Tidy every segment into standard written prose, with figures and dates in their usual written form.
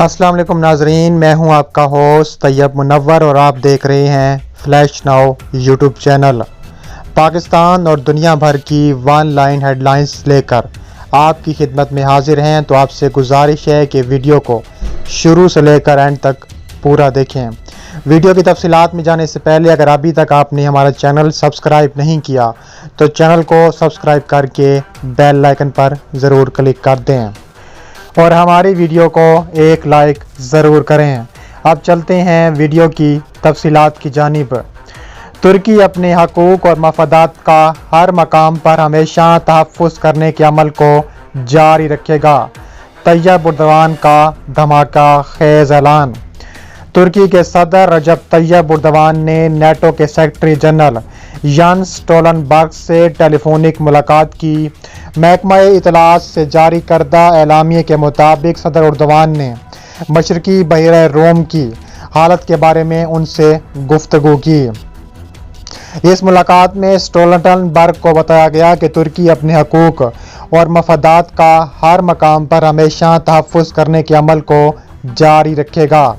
السلام علیکم ناظرین، میں ہوں آپ کا ہوسٹ طیب منور اور آپ دیکھ رہے ہیں flash now YouTube channel. Pakistan اور دنیا بھر کی ون لائن ہیڈ لائنز لے کر آپ کی خدمت میں حاضر ہیں، تو آپ سے گزارش ہے کہ ویڈیو کو شروع سے لے کر اینڈ تک پورا دیکھیں۔ ویڈیو کی تفصیلات میں جانے سے پہلے اگر ابھی تک آپ نے ہمارا چینل سبسکرائب نہیں کیا تو چینل کو سبسکرائب کر کے بیل آئکن پر ضرور کلک کر دیں اور ہماری ویڈیو کو ایک لائک ضرور کریں۔ اب چلتے ہیں ویڈیو کی تفصیلات کی جانب۔ ترکی اپنے حقوق اور مفادات کا ہر مقام پر ہمیشہ تحفظ کرنے کے عمل کو جاری رکھے گا۔ طیب اردوان کا دھماکہ خیز اعلان۔ ترکی کے صدر رجب طیب اردوان نے نیٹو کے سیکرٹری جنرل ینس سٹولٹنبرگ سے ٹیلی فونک ملاقات کی۔ محکمہ اطلاعات سے جاری کردہ اعلامیے کے مطابق صدر اردوان نے مشرقی بحیرہ روم کی حالت کے بارے میں ان سے گفتگو کی۔ اس ملاقات میں سٹولٹنبرگ کو بتایا گیا کہ ترکی اپنے حقوق اور مفادات کا ہر مقام پر ہمیشہ تحفظ کرنے کے عمل کو جاری رکھے گا۔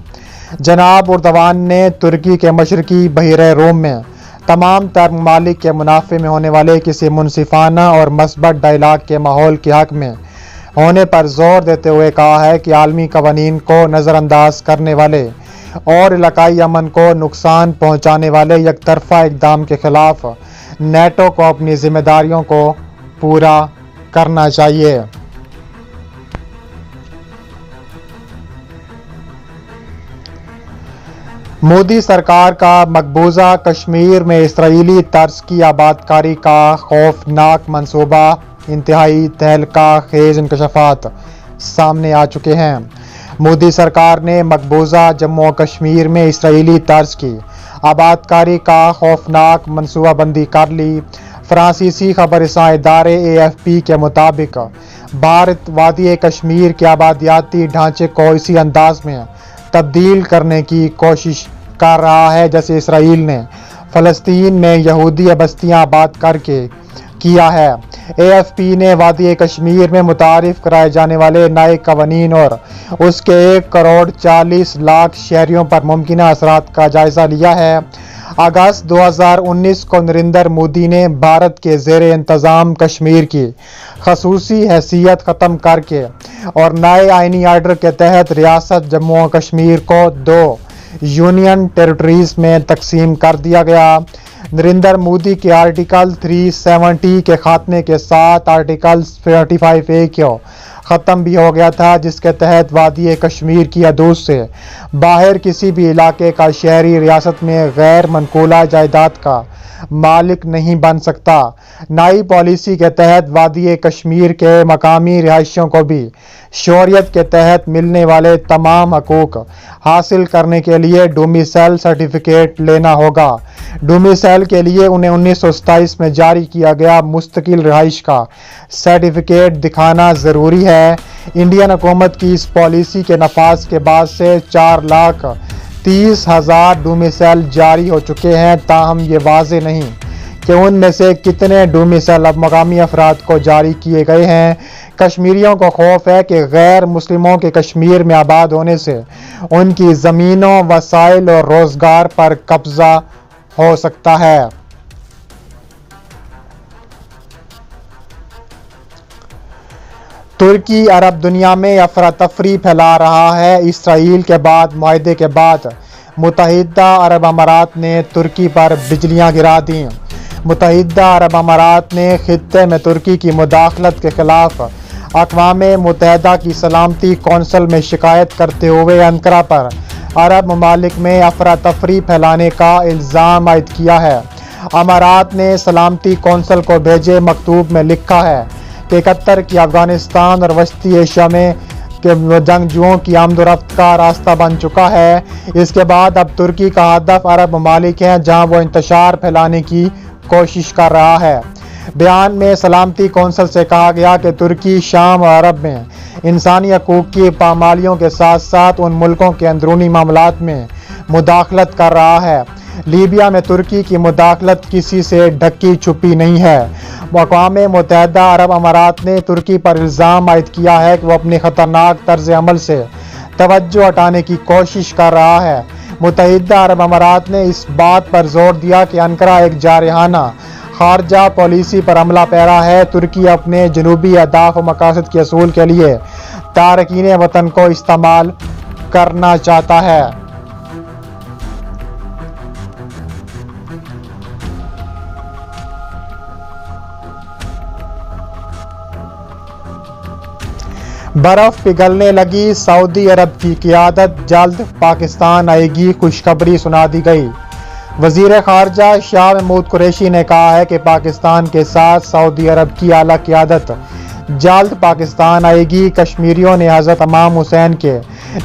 جناب اردوان نے ترکی کے مشرقی بحیرہ روم میں تمام تر ممالک کے منافع میں ہونے والے کسی منصفانہ اور مثبت ڈائیلاگ کے ماحول کے حق میں ہونے پر زور دیتے ہوئے کہا ہے کہ عالمی قوانین کو نظر انداز کرنے والے اور علاقائی امن کو نقصان پہنچانے والے یک طرفہ اقدام کے خلاف نیٹو کو اپنی ذمہ داریوں کو پورا کرنا چاہیے۔ مودی سرکار کا مقبوضہ کشمیر میں اسرائیلی طرز کی آباد کاری کا خوفناک منصوبہ، انتہائی تہلکہ خیز انکشافات سامنے آ چکے ہیں۔ مودی سرکار نے مقبوضہ جموں و کشمیر میں اسرائیلی طرز کی آباد کاری کا خوفناک منصوبہ بندی کر لی۔ فرانسیسی خبر رساں ادارے AFP کے مطابق بھارت وادی کشمیر کے آبادیاتی ڈھانچے کو اسی انداز میں تبدیل کرنے کی کوشش کر رہا ہے جیسے اسرائیل نے فلسطین میں یہودی بستیاں آباد کر کے کیا ہے۔ AFP نے وادی کشمیر میں متعارف کرائے جانے والے نئے قوانین اور اس کے 1,40,00,000 شہریوں پر ممکنہ اثرات کا جائزہ لیا ہے۔ اگست 2019 کو نریندر مودی نے بھارت کے زیر انتظام کشمیر کی خصوصی حیثیت ختم کر کے اور نئے آئینی آرڈر کے تحت ریاست جموں و کشمیر کو 2 یونین ٹیریٹریز میں تقسیم کر دیا گیا۔ نریندر مودی کے آرٹیکل 370 کے خاتمے کے ساتھ آرٹیکل 45A کو ختم بھی ہو گیا تھا، جس کے تحت وادی کشمیر کی حدود سے باہر کسی بھی علاقے کا شہری ریاست میں غیر منقولہ جائیداد کا مالک نہیں بن سکتا۔ نئی پالیسی کے تحت وادی کشمیر کے مقامی رہائشیوں کو بھی شہریت کے تحت ملنے والے تمام حقوق حاصل کرنے کے لیے ڈومیسائل سرٹیفکیٹ لینا ہوگا۔ ڈومیسائل کے لیے انہیں 1927 میں جاری کیا گیا مستقل رہائش کا سرٹیفکیٹ دکھانا ضروری ہے۔ انڈین حکومت کی اس پالیسی کے نفاذ کے بعد سے 4,30,000 ڈومیسائل جاری ہو چکے ہیں، تاہم یہ واضح نہیں کہ ان میں سے کتنے ڈومیسائل اب مقامی افراد کو جاری کیے گئے ہیں۔ کشمیریوں کو خوف ہے کہ غیر مسلموں کے کشمیر میں آباد ہونے سے ان کی زمینوں، وسائل اور روزگار پر قبضہ ہو سکتا ہے۔ ترکی عرب دنیا میں افراتفری پھیلا رہا ہے۔ اسرائیل کے بعد معاہدے کے بعد متحدہ عرب امارات نے ترکی پر بجلیاں گرا دیں۔ متحدہ عرب امارات نے خطے میں ترکی کی مداخلت کے خلاف اقوام متحدہ کی سلامتی کونسل میں شکایت کرتے ہوئے انقرہ پر عرب ممالک میں افراتفری پھیلانے کا الزام عائد کیا ہے۔ امارات نے سلامتی کونسل کو بھیجے مکتوب میں لکھا ہے کہ قطر کی افغانستان اور وسطی ایشیا میں جنگجوؤں کی آمد و رفت کا راستہ بن چکا ہے۔ اس کے بعد اب ترکی کا ہدف عرب ممالک ہیں جہاں وہ انتشار پھیلانے کی کوشش کر رہا ہے۔ بیان میں سلامتی کونسل سے کہا گیا کہ ترکی شام اور عرب میں انسانی حقوق کی پامالیوں کے ساتھ ساتھ ان ملکوں کے اندرونی معاملات میں مداخلت کر رہا ہے۔ لیبیا میں ترکی کی مداخلت کسی سے ڈھکی چھپی نہیں ہے۔ اقوام متحدہ عرب امارات نے ترکی پر الزام عائد کیا ہے کہ وہ اپنی خطرناک طرز عمل سے توجہ ہٹانے کی کوشش کر رہا ہے۔ متحدہ عرب امارات نے اس بات پر زور دیا کہ انقرہ ایک جارحانہ خارجہ پالیسی پر عملہ پیرا ہے۔ ترکی اپنے جنوبی اہداف و مقاصد کے حصول کے لیے تارکین وطن کو استعمال کرنا چاہتا ہے۔ برف پگھلنے لگی، سعودی عرب کی قیادت جلد پاکستان آئے گی، خوشخبری سنا دی گئی۔ وزیر خارجہ شاہ محمود قریشی نے کہا ہے کہ پاکستان کے ساتھ سعودی عرب کی اعلیٰ قیادت جلد پاکستان آئے گی۔ کشمیریوں نے حضرت امام حسین کے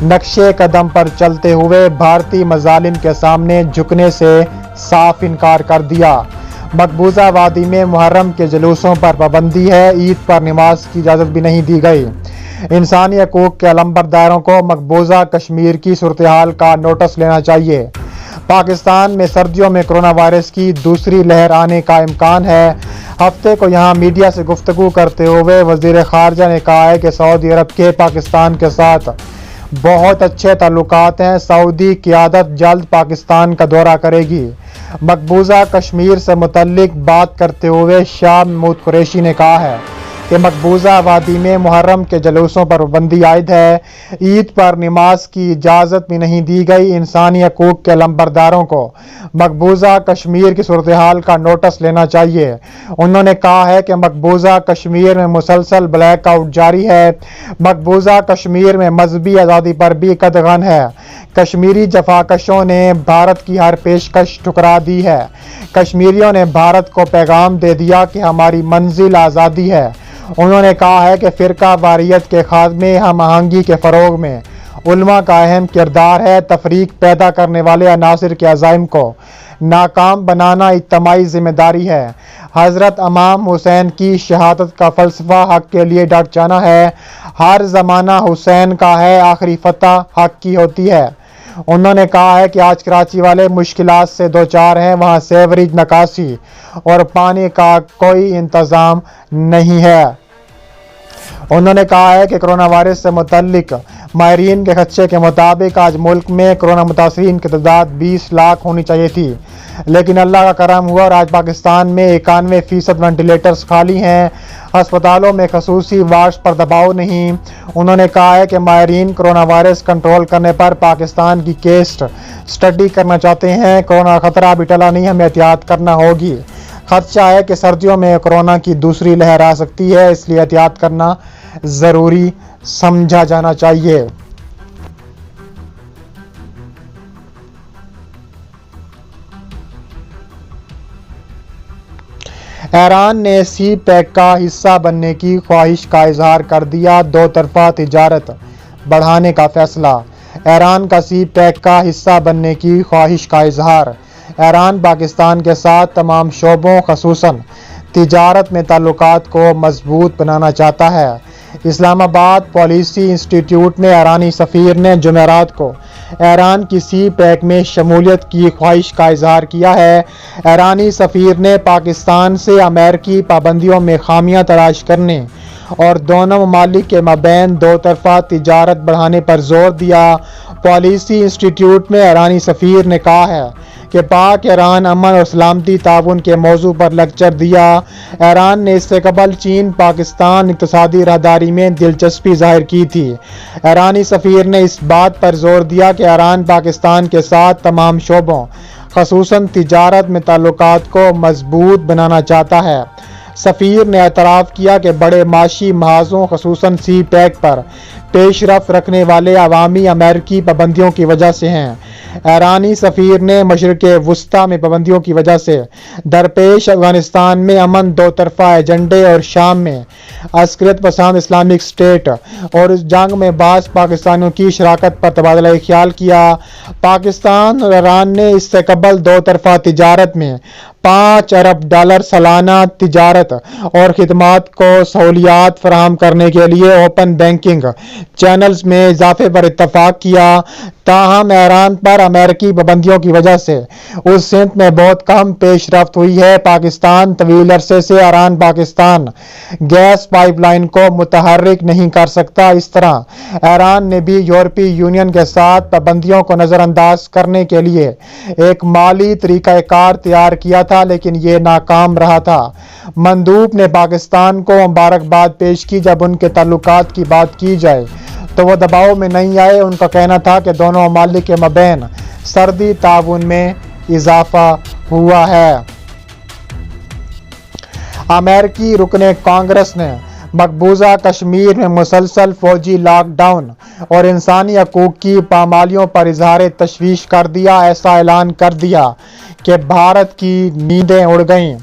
نقش قدم پر چلتے ہوئے بھارتی مظالم کے سامنے جھکنے سے صاف انکار کر دیا۔ مقبوضہ وادی میں محرم کے جلوسوں پر پابندی ہے، عید پر نماز کی اجازت بھی نہیں دی گئی۔ انسانی حقوق کے علمبرداروں کو مقبوضہ کشمیر کی صورتحال کا نوٹس لینا چاہیے۔ پاکستان میں سردیوں میں کرونا وائرس کی دوسری لہر آنے کا امکان ہے۔ ہفتے کو یہاں میڈیا سے گفتگو کرتے ہوئے وزیر خارجہ نے کہا ہے کہ سعودی عرب کے پاکستان کے ساتھ بہت اچھے تعلقات ہیں۔ سعودی قیادت جلد پاکستان کا دورہ کرے گی۔ مقبوضہ کشمیر سے متعلق بات کرتے ہوئے شاہ محمود قریشی نے کہا ہے کہ مقبوضہ وادی میں محرم کے جلوسوں پر پابندی عائد ہے، عید پر نماز کی اجازت بھی نہیں دی گئی۔ انسانی حقوق کے علمبرداروں کو مقبوضہ کشمیر کی صورتحال کا نوٹس لینا چاہیے۔ انہوں نے کہا ہے کہ مقبوضہ کشمیر میں مسلسل بلیک آؤٹ جاری ہے۔ مقبوضہ کشمیر میں مذہبی آزادی پر بھی قدغن ہے۔ کشمیری جفاکشوں نے بھارت کی ہر پیشکش ٹھکرا دی ہے۔ کشمیریوں نے بھارت کو پیغام دے دیا کہ ہماری منزل آزادی ہے۔ انہوں نے کہا ہے کہ فرقہ واریت کے خاتمے، ہم آہنگی کے فروغ میں علماء کا اہم کردار ہے۔ تفریق پیدا کرنے والے عناصر کے عزائم کو ناکام بنانا اجتماعی ذمہ داری ہے۔ حضرت امام حسین کی شہادت کا فلسفہ حق کے لیے ڈٹ جانا ہے۔ ہر زمانہ حسین کا ہے، آخری فتح حق کی ہوتی ہے۔ انہوں نے کہا ہے کہ آج کراچی والے مشکلات سے دوچار ہیں، وہاں سیوریج نکاسی اور پانی کا کوئی انتظام نہیں ہے۔ انہوں نے کہا ہے کہ کرونا وائرس سے متعلق ماہرین کے خدشے کے مطابق آج ملک میں کرونا متاثرین کی تعداد 20 لاکھ ہونی چاہیے تھی، لیکن اللہ کا کرم ہوا اور آج پاکستان میں 91% وینٹیلیٹرز خالی ہیں۔ ہسپتالوں میں خصوصی وارڈز پر دباؤ نہیں۔ انہوں نے کہا ہے کہ ماہرین کرونا وائرس کنٹرول کرنے پر پاکستان کی کیس سٹڈی کرنا چاہتے ہیں۔ کرونا خطرہ ابھی ٹلا نہیں، ہمیں احتیاط کرنا ہوگی۔ خدشہ ہے کہ سردیوں میں کرونا کی دوسری لہر آ سکتی ہے، اس لیے احتیاط کرنا ضروری سمجھا جانا چاہیے۔ ایران نے سی پیک کا حصہ بننے کی خواہش کا اظہار کر دیا، دو طرفہ تجارت بڑھانے کا فیصلہ۔ ایران کا سی پیک کا حصہ بننے کی خواہش کا اظہار۔ ایران پاکستان کے ساتھ تمام شعبوں خصوصاً تجارت میں تعلقات کو مضبوط بنانا چاہتا ہے۔ اسلام آباد پالیسی انسٹی ٹیوٹ میں ایرانی سفیر نے جمعرات کو ایران کی سی پیک میں شمولیت کی خواہش کا اظہار کیا ہے۔ ایرانی سفیر نے پاکستان سے امریکی پابندیوں میں خامیاں تلاش کرنے اور دونوں ممالک کے مابین دو طرفہ تجارت بڑھانے پر زور دیا۔ پالیسی انسٹی ٹیوٹ میں ایرانی سفیر نے کہا ہے کہ پاک ایران امن اور سلامتی تعاون کے موضوع پر لیکچر دیا۔ ایران نے اس سے قبل چین پاکستان اقتصادی راہداری میں دلچسپی ظاہر کی تھی۔ ایرانی سفیر نے اس بات پر زور دیا کہ ایران پاکستان کے ساتھ تمام شعبوں خصوصاً تجارت میں تعلقات کو مضبوط بنانا چاہتا ہے۔ سفیر نے اعتراف کیا کہ بڑے معاشی محاذوں خصوصاً سی پیک پر پیش رفت رکھنے والے عوامی امریکی پابندیوں کی وجہ سے ہیں۔ ایرانی سفیر نے مشرق وسطیٰ میں پابندیوں کی وجہ سے درپیش افغانستان میں امن دو طرفہ ایجنڈے اور شام میں عسکریت پسند اسلامک اسٹیٹ اور اس جنگ میں بعض پاکستانیوں کی شراکت پر تبادلہ خیال کیا۔ پاکستان اور ایران نے اس سے قبل دو طرفہ تجارت میں $5 ارب سالانہ تجارت اور خدمات کو سہولیات فراہم کرنے کے لیے اوپن بینکنگ چینلز میں اضافے پر اتفاق کیا۔ تاہم ایران پر امریکی پابندیوں کی وجہ سے اس سمت میں بہت کم پیش رفت ہوئی ہے۔ پاکستان طویل عرصے سے Iran Pakistan gas pipe line کو متحرک نہیں کر سکتا۔ اس طرح ایران نے بھی یورپی یونین کے ساتھ پابندیوں کو نظر انداز کرنے کے لیے ایک مالی طریقہ کار تیار کیا تھا، لیکن یہ ناکام رہا تھا۔ مندوب نے پاکستان کو مبارکباد پیش کی۔ جب ان کے تعلقات کی بات کی جائے تو وہ دباؤ میں نہیں آئے۔ ان کا کہنا تھا کہ دونوں ممالک کے مابین سرحدی تعاون میں اضافہ ہوا ہے۔ امریکی رکن کانگریس نے مقبوضہ کشمیر میں مسلسل فوجی لاک ڈاؤن اور انسانی حقوق کی پامالیوں پر اظہار تشویش کر دیا۔ ایسا اعلان کر دیا کہ بھارت کی نیندیں اڑ گئیں۔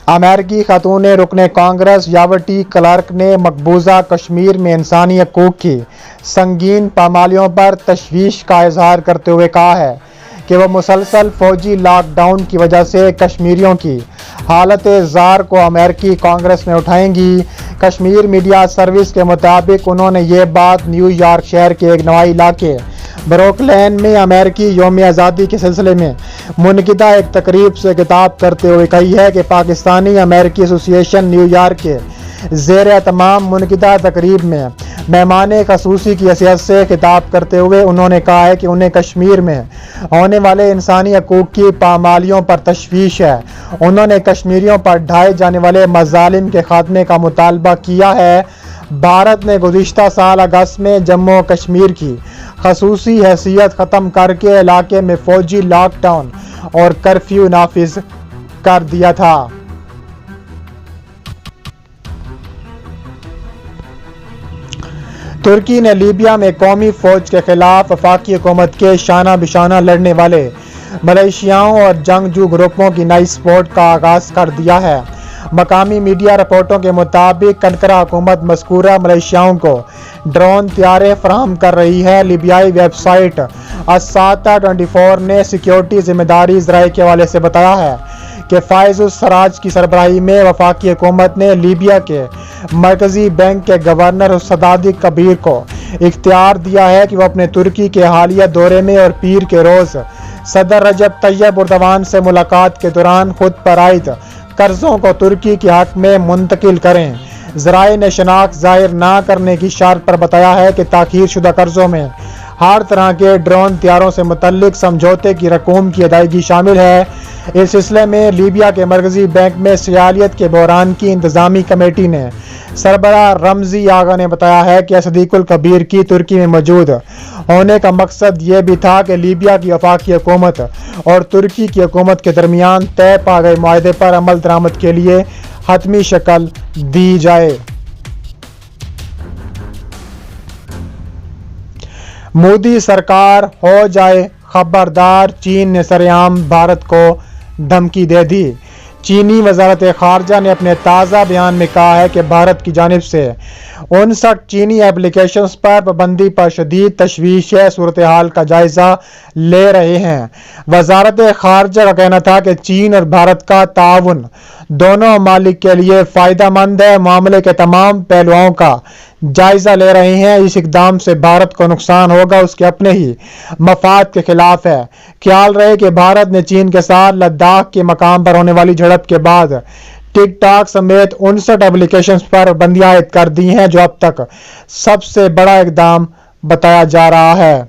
امریکی خاتون رکن کانگریس یاوٹی کلرک نے مقبوضہ کشمیر میں انسانی حقوق کی سنگین پامالیوں پر تشویش کا اظہار کرتے ہوئے کہا ہے کہ وہ مسلسل فوجی لاک ڈاؤن کی وجہ سے کشمیریوں کی حالت زار کو امریکی کانگریس میں اٹھائیں گی۔ کشمیر میڈیا سروس کے مطابق انہوں نے یہ بات نیو یارک شہر کے ایک نواحی علاقے بروکلین میں امریکی یوم آزادی کے سلسلے میں منعقدہ ایک تقریب سے خطاب کرتے ہوئے کہی ہے کہ پاکستانی امریکی ایسوسی ایشن نیو یارک کے زیر اہتمام منعقدہ تقریب میں مہمان خصوصی کی حیثیت سے خطاب کرتے ہوئے انہوں نے کہا ہے کہ انہیں کشمیر میں ہونے والے انسانی حقوق کی پامالیوں پر تشویش ہے۔ انہوں نے کشمیریوں پر ڈھائے جانے والے مظالم کے خاتمے کا مطالبہ کیا ہے۔ بھارت نے گزشتہ سال اگست میں جموں و کشمیر کی خصوصی حیثیت ختم کر کے علاقے میں فوجی لاک ڈاؤن اور کرفیو نافذ کر دیا تھا۔ ترکی نے لیبیا میں قومی فوج کے خلاف وفاقی حکومت کے شانہ بشانہ لڑنے والے ملیشیاؤں اور جنگجو گروپوں کی نئی سپورٹ کا آغاز کر دیا ہے۔ مقامی میڈیا رپورٹوں کے مطابق کنکرا حکومت مذکورہ ملیشیاؤں کو ڈرون طیارے فراہم کر رہی ہے۔ لیبیائی ویب سائٹ اساتا 24 نے سیکیورٹی ذمہ داری ذرائع کے حوالے سے بتایا ہے کہ فائز السراج کی سربراہی میں وفاقی حکومت نے لیبیا کے مرکزی بینک کے گورنر صادق کبیر کو اختیار دیا ہے کہ وہ اپنے ترکی کے حالیہ دورے میں اور پیر کے روز صدر رجب طیب اردوان سے ملاقات کے دوران خود پر عائد قرضوں کو ترکی کے حق میں منتقل کریں۔ ذرائع نے شناخت ظاہر نہ کرنے کی شرط پر بتایا ہے کہ تاخیر شدہ قرضوں میں ہر طرح کے ڈرون طیاروں سے متعلق سمجھوتے کی رقوم کی ادائیگی شامل ہے۔ اس سلسلے میں لیبیا کے مرکزی بینک میں سیالیت کے بحران کی انتظامی کمیٹی نے سربراہ رمزی آغا نے بتایا ہے کہ صدیق الکبیر کی ترکی میں موجود ہونے کا مقصد یہ بھی تھا کہ لیبیا کی وفاقی حکومت اور ترکی کی حکومت کے درمیان طے پا گئے معاہدے پر عمل درآمد کے لیے حتمی شکل دی جائے۔ مودی سرکار ہو جائے خبردار، چین نے سرعام بھارت کو دھمکی دے دی۔ چینی وزارت خارجہ نے اپنے تازہ بیان میں کہا ہے کہ بھارت کی جانب سے 59 چینی اپلیکیشنز پر پابندی پر شدید تشویش ہے، صورتحال کا جائزہ لے رہے ہیں۔ وزارت خارجہ کا کہنا تھا کہ چین اور بھارت کا تعاون دونوں ممالک کے لیے فائدہ مند ہے، معاملے کے تمام پہلوؤں کا جائزہ لے رہے ہیں۔ اس اقدام سے بھارت کو نقصان ہوگا، اس کے اپنے ہی مفاد کے خلاف ہے۔ خیال رہے کہ بھارت نے چین کے ساتھ لداخ کے مقام پر ہونے والی جھڑپ کے بعد ٹک ٹاک سمیت 59 اپلیکیشنز پر پابندیاں عائد کر دی ہیں، جو اب تک سب سے بڑا اقدام بتایا جا رہا ہے۔